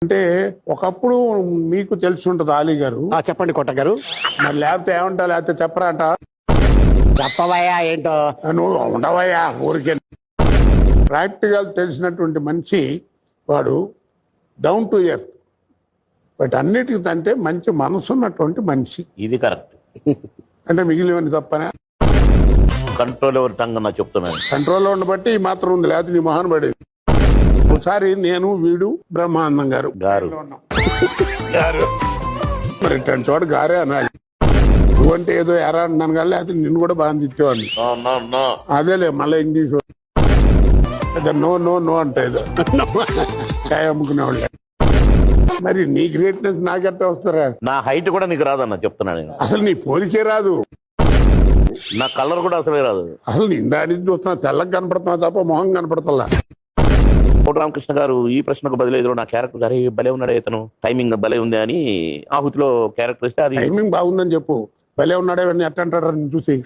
అంటే ఒకప్పుడు మీకు తెలిసి ఉంటుంది ఆలీ గారు. చెప్పండి కొట్ట గారు. మరి లేకపోతే ఏమంటా, లేకపోతే చెప్పరా అంట. చెప్పవయ్యా ఏంటో. నువ్వు ఉండవయ్యా ఊరికే. ప్రాక్టికల్ తెలిసినటువంటి మనిషి వాడు, డౌన్ టు ఎర్త్. బట్ అన్నిటికీ అంటే మంచి మనసు ఉన్నటువంటి మనిషి. ఇది కరెక్ట్. అంటే మిగిలినవన్నీ తప్పనే. కంట్రోల్ ఎవరి టంగ్ నా చెప్తున్నాను. కంట్రోల్లో ఉండబట్టి ఈ మాత్రం ఉంది, లేకపోతే నీ మొహన్ పడేది. ఒకసారి నేను వీడు బ్రహ్మానందం గారు మరి ఇట్లాంటి చోట గారే అనాలి. నువ్వంటే ఏదో ఎరా అన్నాను కానీ, లేకపోతే నిన్ను కూడా బాగా తిట్టేవాడిని. అదేలే మళ్ళీ ఇంగ్లీష్ నో నో నో అంటే ఏదో చాయ్ అమ్ముకునేవాళ్ళే. మరి నీ గ్రేట్నెస్ నాకెట్టా వస్తారా? నా హైట్ కూడా నీకు రాదన్న చెప్తున్నాను నేను. అసలు నీ పోలికే రాదు, నా కలర్ కూడా అసలే రాదు. అసలు నీ ఇందాడి చూస్తున్నా తెల్లగా కనపడుతున్నా తప్ప మొహం కనపడతలా. కోట రామకృష్ణ గారు ఈ ప్రశ్నకు బదిలేదు నా క్యారెక్టర్ గారి భలే ఉన్నాడు ఇతను, టైమింగ్ భలే ఉంది అని ఆహుతిలో క్యారెక్టర్ ఇస్తే అది టైమింగ్ బాగుందని చెప్పు. భలే ఉన్నాడే ఎట్ట అంటాడు చూసి.